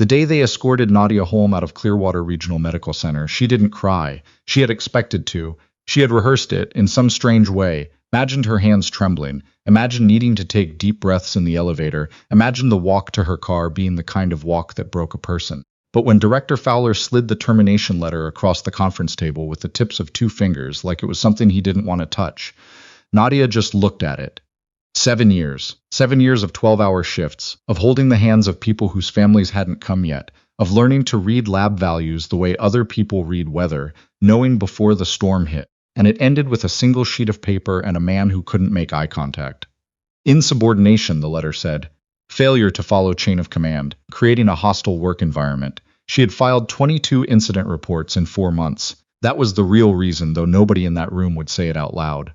The day they escorted Nadia Holm out of Clearwater Regional Medical Center, she didn't cry. She had expected to. She had rehearsed it in some strange way, imagined her hands trembling, imagined needing to take deep breaths in the elevator, imagined the walk to her car being the kind of walk that broke a person. But when Director Fowler slid the termination letter across the conference table with the tips of 2 fingers like it was something he didn't want to touch, Nadia just looked at it. 7 years. 7 years of 12-hour shifts, of holding the hands of people whose families hadn't come yet, of learning to read lab values the way other people read weather, knowing before the storm hit. And it ended with a single sheet of paper and a man who couldn't make eye contact. Insubordination, the letter said. Failure to follow chain of command, creating a hostile work environment. She had filed 22 incident reports in 4 months. That was the real reason, though nobody in that room would say it out loud.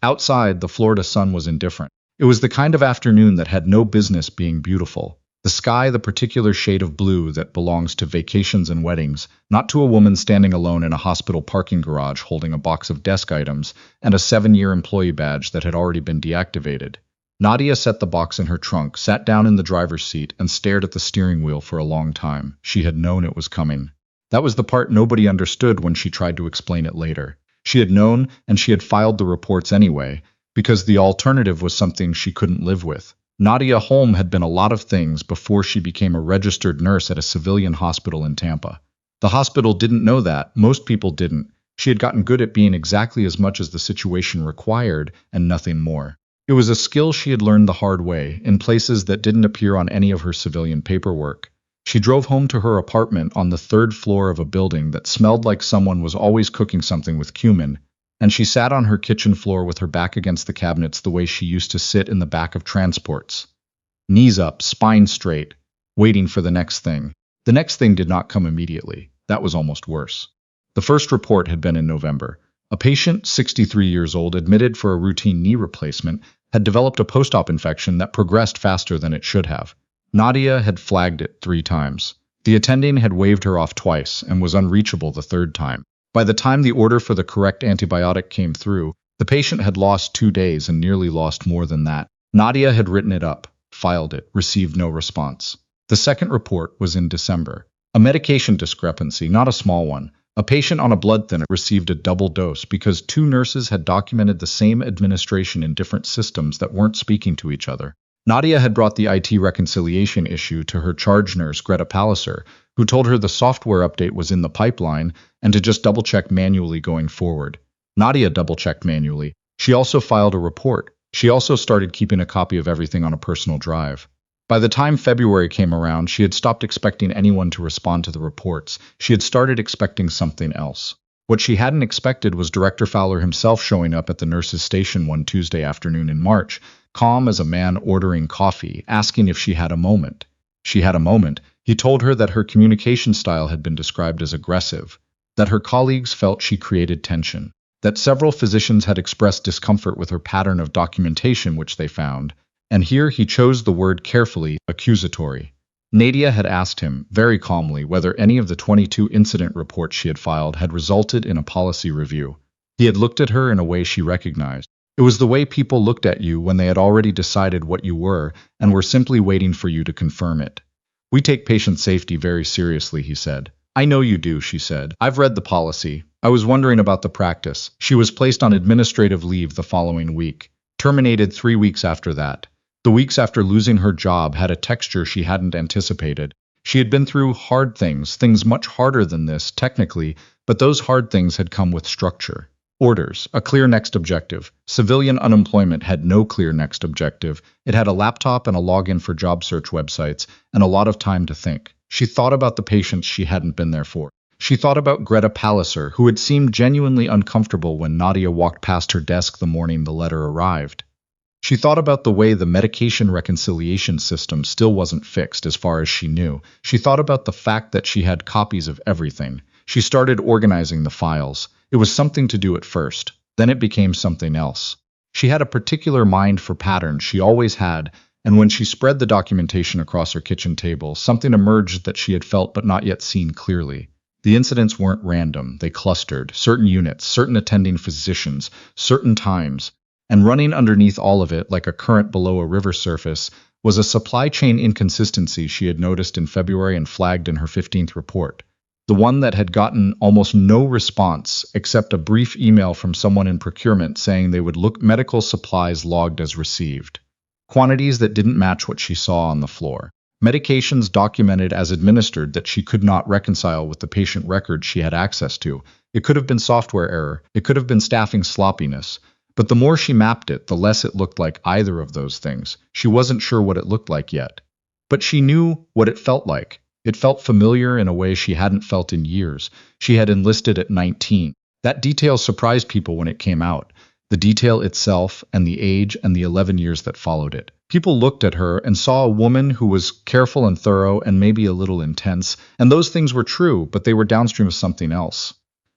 Outside, the Florida sun was indifferent. It was the kind of afternoon that had no business being beautiful. The sky, the particular shade of blue that belongs to vacations and weddings, not to a woman standing alone in a hospital parking garage holding a box of desk items and a 7-year employee badge that had already been deactivated. Nadia set the box in her trunk, sat down in the driver's seat, and stared at the steering wheel for a long time. She had known it was coming. That was the part nobody understood when she tried to explain it later. She had known, and she had filed the reports anyway, because the alternative was something she couldn't live with. Nadia Holm had been a lot of things before she became a registered nurse at a civilian hospital in Tampa. The hospital didn't know that. Most people didn't. She had gotten good at being exactly as much as the situation required and nothing more. It was a skill she had learned the hard way, in places that didn't appear on any of her civilian paperwork. She drove home to her apartment on the 3rd floor of a building that smelled like someone was always cooking something with cumin, and she sat on her kitchen floor with her back against the cabinets the way she used to sit in the back of transports. Knees up, spine straight, waiting for the next thing. The next thing did not come immediately. That was almost worse. The first report had been in November. A patient, 63 years old, admitted for a routine knee replacement, had developed a post-op infection that progressed faster than it should have. Nadia had flagged it 3 times. The attending had waved her off twice and was unreachable the 3rd time. By the time the order for the correct antibiotic came through, the patient had lost 2 days and nearly lost more than that. Nadia had written it up, filed it, received no response. The second report was in December. A medication discrepancy, not a small one. A patient on a blood thinner received a double dose because 2 nurses had documented the same administration in different systems that weren't speaking to each other. Nadia had brought the IT reconciliation issue to her charge nurse, Greta Palliser, who told her the software update was in the pipeline and to just double-check manually going forward. Nadia double-checked manually. She also filed a report. She also started keeping a copy of everything on a personal drive. By the time February came around, she had stopped expecting anyone to respond to the reports. She had started expecting something else. What she hadn't expected was Director Fowler himself showing up at the nurse's station one Tuesday afternoon in March, calm as a man ordering coffee, asking if she had a moment. She had a moment. He told her that her communication style had been described as aggressive, that her colleagues felt she created tension, that several physicians had expressed discomfort with her pattern of documentation which they found, and here he chose the word carefully, accusatory. Nadia had asked him, very calmly, whether any of the 22 incident reports she had filed had resulted in a policy review. He had looked at her in a way she recognized. It was the way people looked at you when they had already decided what you were and were simply waiting for you to confirm it. We take patient safety very seriously, he said. I know you do, she said. I've read the policy. I was wondering about the practice. She was placed on administrative leave the following week, terminated 3 weeks after that. The weeks after losing her job had a texture she hadn't anticipated. She had been through hard things much harder than this, technically, but those hard things had come with structure. Orders, a clear next objective. Civilian unemployment had no clear next objective. It had a laptop and a login for job search websites, and a lot of time to think. She thought about the patients she hadn't been there for. She thought about Greta Palliser, who had seemed genuinely uncomfortable when Nadia walked past her desk the morning the letter arrived. She thought about the way the medication reconciliation system still wasn't fixed as far as she knew. She thought about the fact that she had copies of everything. She started organizing the files. It was something to do at first. Then it became something else. She had a particular mind for patterns, she always had, and when she spread the documentation across her kitchen table, something emerged that she had felt but not yet seen clearly. The incidents weren't random. They clustered. Certain units, certain attending physicians, certain times. And running underneath all of it, like a current below a river surface, was a supply chain inconsistency she had noticed in February and flagged in her 15th report. The one that had gotten almost no response except a brief email from someone in procurement saying they would look medical supplies logged as received. Quantities that didn't match what she saw on the floor. Medications documented as administered that she could not reconcile with the patient records she had access to. It could have been software error. It could have been staffing sloppiness. But the more she mapped it, the less it looked like either of those things. She wasn't sure what it looked like yet. But she knew what it felt like. It felt familiar in a way she hadn't felt in years. She had enlisted at 19. That detail surprised people when it came out. The detail itself and the age and the 11 years that followed it. People looked at her and saw a woman who was careful and thorough and maybe a little intense, and those things were true, but they were downstream of something else.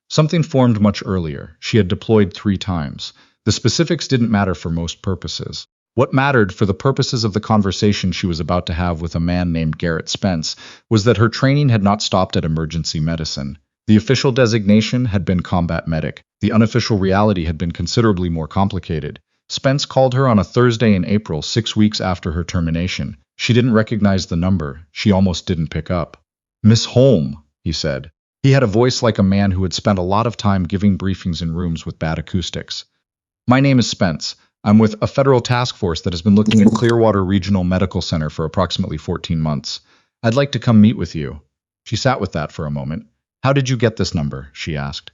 Something formed much earlier. She had deployed 3 times. The specifics didn't matter for most purposes. What mattered for the purposes of the conversation she was about to have with a man named Garrett Spence was that her training had not stopped at emergency medicine. The official designation had been combat medic. The unofficial reality had been considerably more complicated. Spence called her on a Thursday in April, 6 weeks after her termination. She didn't recognize the number. She almost didn't pick up. "Miss Holm," he said. He had a voice like a man who had spent a lot of time giving briefings in rooms with bad acoustics. "My name is Spence. I'm with a federal task force that has been looking at Clearwater Regional Medical Center for approximately 14 months. I'd like to come meet with you." She sat with that for a moment. "How did you get this number?" she asked.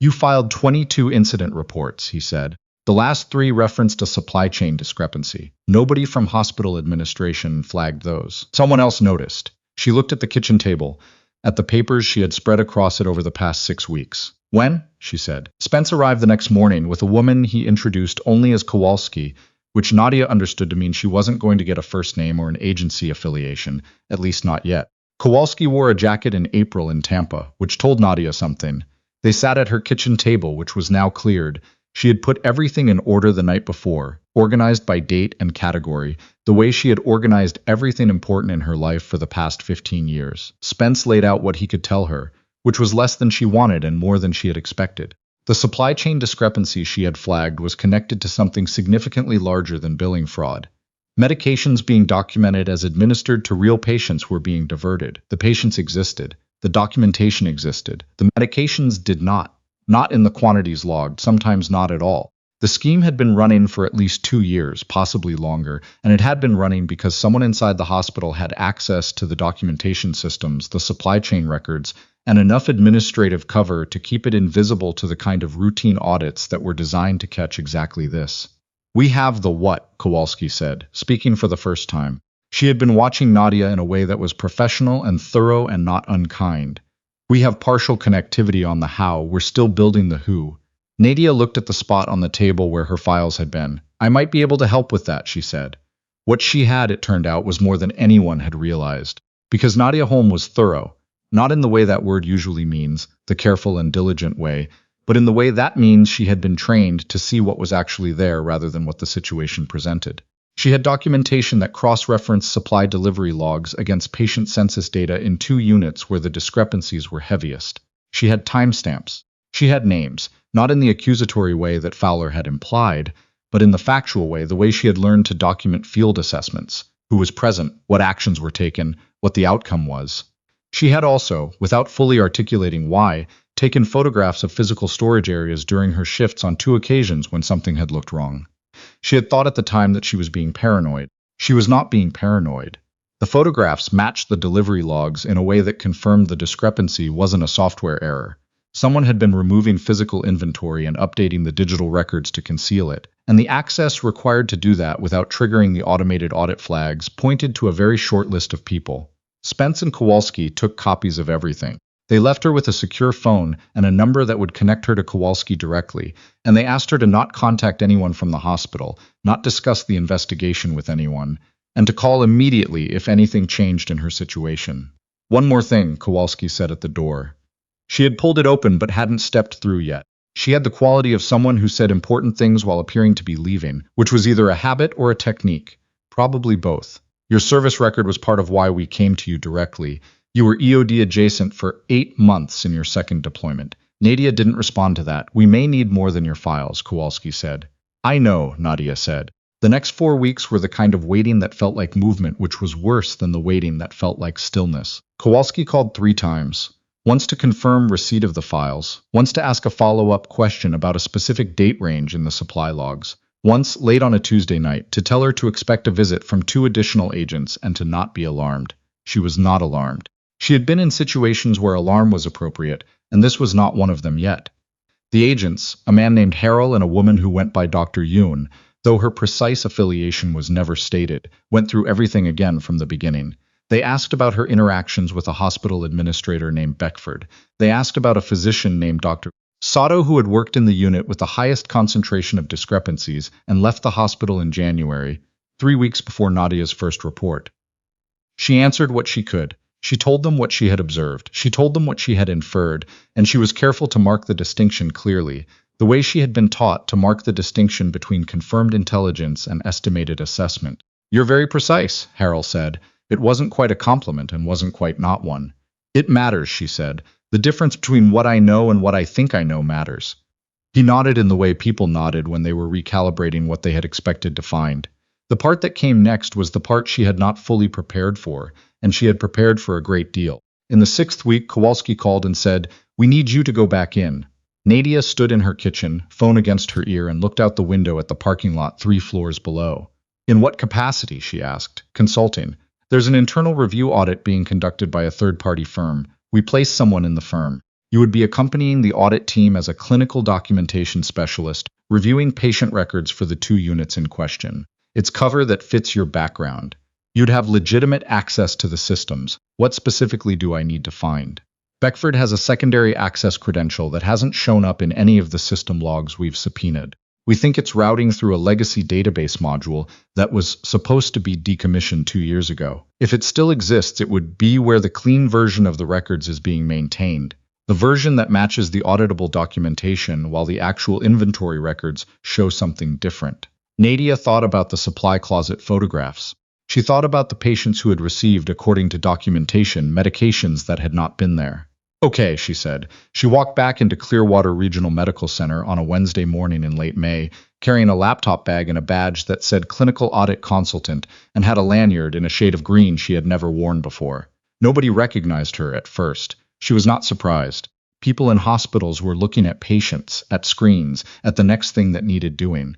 "You filed 22 incident reports," he said. "The last 3 referenced a supply chain discrepancy. Nobody from hospital administration flagged those. Someone else noticed." She looked at the kitchen table, at the papers she had spread across it over the past 6 weeks. "When?" she said. Spence arrived the next morning with a woman he introduced only as Kowalski, which Nadia understood to mean she wasn't going to get a first name or an agency affiliation, at least not yet. Kowalski wore a jacket in April in Tampa, which told Nadia something. They sat at her kitchen table, which was now cleared. She had put everything in order the night before, organized by date and category, the way she had organized everything important in her life for the past 15 years. Spence laid out what he could tell her, which was less than she wanted and more than she had expected. The supply chain discrepancy she had flagged was connected to something significantly larger than billing fraud. Medications being documented as administered to real patients were being diverted. The patients existed. The documentation existed. The medications did not. Not in the quantities logged, sometimes not at all. The scheme had been running for at least 2 years, possibly longer, and it had been running because someone inside the hospital had access to the documentation systems, the supply chain records, and enough administrative cover to keep it invisible to the kind of routine audits that were designed to catch exactly this. "We have the what," Kowalski said, speaking for the first time. She had been watching Nadia in a way that was professional and thorough and not unkind. "We have partial connectivity on the how, we're still building the who." Nadia looked at the spot on the table where her files had been. "I might be able to help with that," she said. What she had, it turned out, was more than anyone had realized. Because Nadia Holm was thorough, not in the way that word usually means, the careful and diligent way, but in the way that means she had been trained to see what was actually there rather than what the situation presented. She had documentation that cross-referenced supply delivery logs against patient census data in 2 units where the discrepancies were heaviest. She had timestamps. She had names, not in the accusatory way that Fowler had implied, but in the factual way, the way she had learned to document field assessments, who was present, what actions were taken, what the outcome was. She had also, without fully articulating why, taken photographs of physical storage areas during her shifts on 2 occasions when something had looked wrong. She had thought at the time that she was being paranoid. She was not being paranoid. The photographs matched the delivery logs in a way that confirmed the discrepancy wasn't a software error. Someone had been removing physical inventory and updating the digital records to conceal it, and the access required to do that without triggering the automated audit flags pointed to a very short list of people. Spence and Kowalski took copies of everything. They left her with a secure phone and a number that would connect her to Kowalski directly, and they asked her to not contact anyone from the hospital, not discuss the investigation with anyone, and to call immediately if anything changed in her situation. "One more thing," Kowalski said at the door. She had pulled it open but hadn't stepped through yet. She had the quality of someone who said important things while appearing to be leaving, which was either a habit or a technique. Probably both. "Your service record was part of why we came to you directly. You were EOD adjacent for 8 months in your second deployment." Nadia didn't respond to that. "We may need more than your files," Kowalski said. "I know," Nadia said. The next 4 weeks were the kind of waiting that felt like movement, which was worse than the waiting that felt like stillness. Kowalski called 3 times. Once to confirm receipt of the files, once to ask a follow-up question about a specific date range in the supply logs, once, late on a Tuesday night, to tell her to expect a visit from 2 additional agents and to not be alarmed. She was not alarmed. She had been in situations where alarm was appropriate, and this was not one of them yet. The agents, a man named Harold and a woman who went by Dr. Yoon, though her precise affiliation was never stated, went through everything again from the beginning. They asked about her interactions with a hospital administrator named Beckford. They asked about a physician named Dr. Sato, who had worked in the unit with the highest concentration of discrepancies and left the hospital in January, 3 weeks before Nadia's first report. She answered what she could. She told them what she had observed. She told them what she had inferred, and she was careful to mark the distinction clearly, the way she had been taught to mark the distinction between confirmed intelligence and estimated assessment. "You're very precise," Harold said. It wasn't quite a compliment and wasn't quite not one. "It matters," she said. "The difference between what I know and what I think I know matters." He nodded in the way people nodded when they were recalibrating what they had expected to find. The part that came next was the part she had not fully prepared for, and she had prepared for a great deal. In the 6th week, Kowalski called and said, "We need you to go back in." Nadia stood in her kitchen, phone against her ear, and looked out the window at the parking lot 3 floors below. "In what capacity?" she asked. "Consulting. There's an internal review audit being conducted by a third-party firm. We placed someone in the firm. You would be accompanying the audit team as a clinical documentation specialist, reviewing patient records for the 2 units in question. It's cover that fits your background. You'd have legitimate access to the systems. What specifically do I need to find?" Beckford has a secondary access credential that hasn't shown up in any of the system logs we've subpoenaed. We think it's routing through a legacy database module that was supposed to be decommissioned 2 years ago. If it still exists, it would be where the clean version of the records is being maintained. The version that matches the auditable documentation, while the actual inventory records show something different. Nadia thought about the supply closet photographs. She thought about the patients who had received, according to documentation, medications that had not been there. "Okay," she said. She walked back into Clearwater Regional Medical Center on a Wednesday morning in late May, carrying a laptop bag and a badge that said Clinical Audit Consultant and had a lanyard in a shade of green she had never worn before. Nobody recognized her at first. She was not surprised. People in hospitals were looking at patients, at screens, at the next thing that needed doing.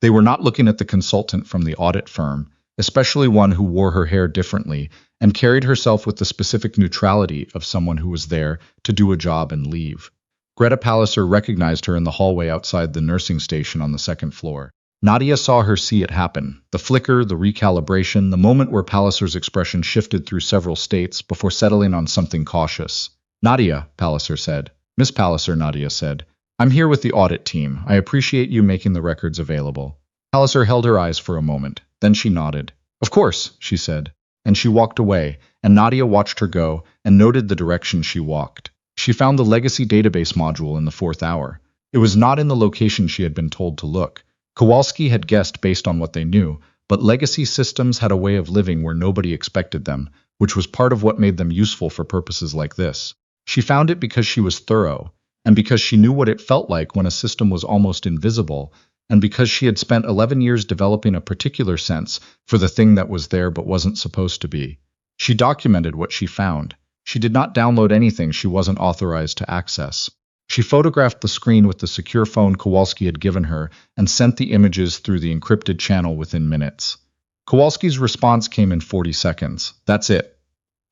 They were not looking at the consultant from the audit firm, especially one who wore her hair differently and carried herself with the specific neutrality of someone who was there to do a job and leave. Greta Palliser recognized her in the hallway outside the nursing station on the 2nd floor. Nadia saw her see it happen. The flicker, the recalibration, the moment where Palliser's expression shifted through several states before settling on something cautious. "Nadia," Palliser said. "Miss Palliser," Nadia said. "I'm here with the audit team. I appreciate you making the records available." Palliser held her eyes for a moment. Then she nodded. "Of course," she said. And she walked away, and Nadia watched her go and noted the direction she walked. She found the legacy database module in the 4th hour. It was not in the location she had been told to look. Kowalski had guessed based on what they knew, but legacy systems had a way of living where nobody expected them, which was part of what made them useful for purposes like this. She found it because she was thorough, and because she knew what it felt like when a system was almost invisible, and because she had spent 11 years developing a particular sense for the thing that was there but wasn't supposed to be. She documented what she found. She did not download anything she wasn't authorized to access. She photographed the screen with the secure phone Kowalski had given her and sent the images through the encrypted channel within minutes. Kowalski's response came in 40 seconds. "That's it.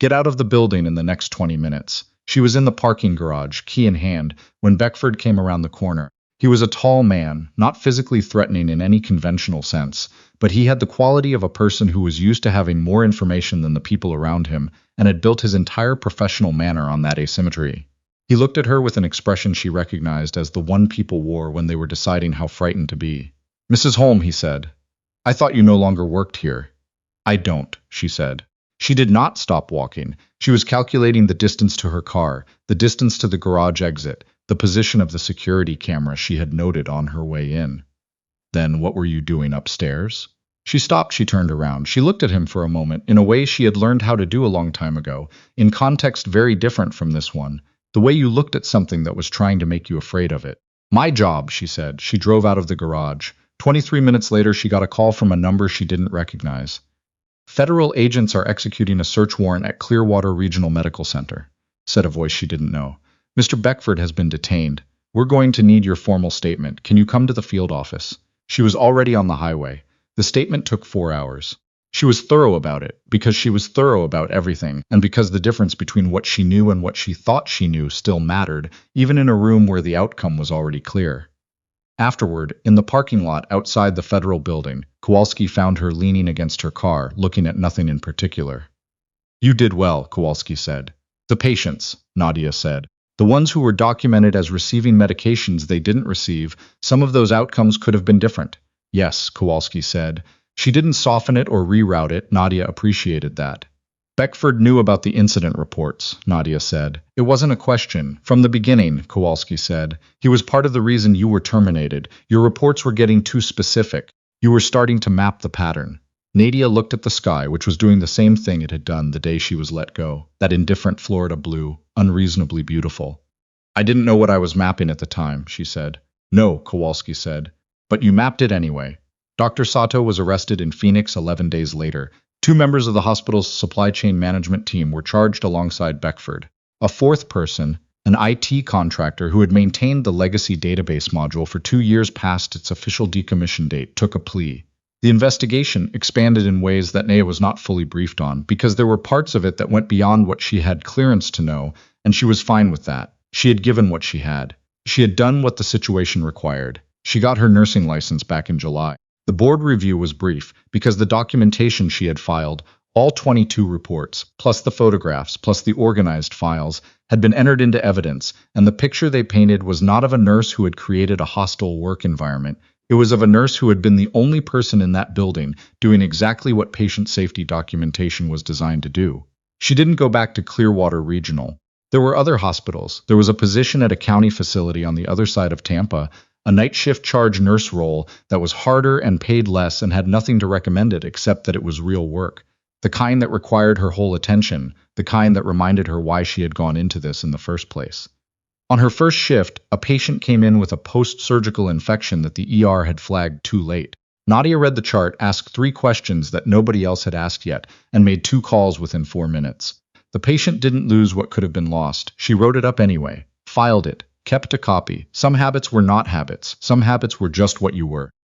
Get out of the building in the next 20 minutes. She was in the parking garage, key in hand, when Beckford came around the corner. He was a tall man, not physically threatening in any conventional sense, but he had the quality of a person who was used to having more information than the people around him and had built his entire professional manner on that asymmetry. He looked at her with an expression she recognized as the one people wore when they were deciding how frightened to be. "Mrs. Holm," he said, "I thought you no longer worked here." "I don't," she said. She did not stop walking. She was calculating the distance to her car, the distance to the garage exit, the position of the security camera she had noted on her way in. "Then what were you doing upstairs?" She stopped. She turned around. She looked at him for a moment in a way she had learned how to do a long time ago, in context very different from this one, the way you looked at something that was trying to make you afraid of it. "My job," she said. She drove out of the garage. 23 minutes later, she got a call from a number she didn't recognize. Federal agents are executing a search warrant at Clearwater Regional Medical Center, said a voice she didn't know. Mr. Beckford has been detained. We're going to need your formal statement. Can you come to the field office? She was already on the highway. The statement took 4 hours. She was thorough about it, because she was thorough about everything, and because the difference between what she knew and what she thought she knew still mattered, even in a room where the outcome was already clear. Afterward, in the parking lot outside the federal building, Kowalski found her leaning against her car, looking at nothing in particular. You did well, Kowalski said. The patients, Nadia said. The ones who were documented as receiving medications they didn't receive, some of those outcomes could have been different. Yes, Kowalski said. She didn't soften it or reroute it. Nadia appreciated that. Beckford knew about the incident reports, Nadia said. It wasn't a question. From the beginning, Kowalski said. He was part of the reason you were terminated. Your reports were getting too specific. You were starting to map the pattern. Nadia looked at the sky, which was doing the same thing it had done the day she was let go. That indifferent Florida blue, unreasonably beautiful. I didn't know what I was mapping at the time, she said. No, Kowalski said. But you mapped it anyway. Dr. Sato was arrested in Phoenix 11 days later. 2 members of the hospital's supply chain management team were charged alongside Beckford. A fourth person, an IT contractor who had maintained the legacy database module for 2 years past its official decommission date, took a plea. The investigation expanded in ways that Nadia was not fully briefed on, because there were parts of it that went beyond what she had clearance to know, and she was fine with that. She had given what she had. She had done what the situation required. She got her nursing license back in July. The board review was brief, because the documentation she had filed, all 22 reports, plus the photographs, plus the organized files, had been entered into evidence, and the picture they painted was not of a nurse who had created a hostile work environment. It was of a nurse who had been the only person in that building doing exactly what patient safety documentation was designed to do. She didn't go back to Clearwater Regional. There were other hospitals. There was a position at a county facility on the other side of Tampa, a night shift charge nurse role that was harder and paid less and had nothing to recommend it except that it was real work. The kind that required her whole attention, the kind that reminded her why she had gone into this in the first place. On her first shift, a patient came in with a post-surgical infection that the ER had flagged too late. Nadia read the chart, asked 3 questions that nobody else had asked yet, and made 2 calls within 4 minutes. The patient didn't lose what could have been lost. She wrote it up anyway, filed it, kept a copy. Some habits were not habits. Some habits were just what you were.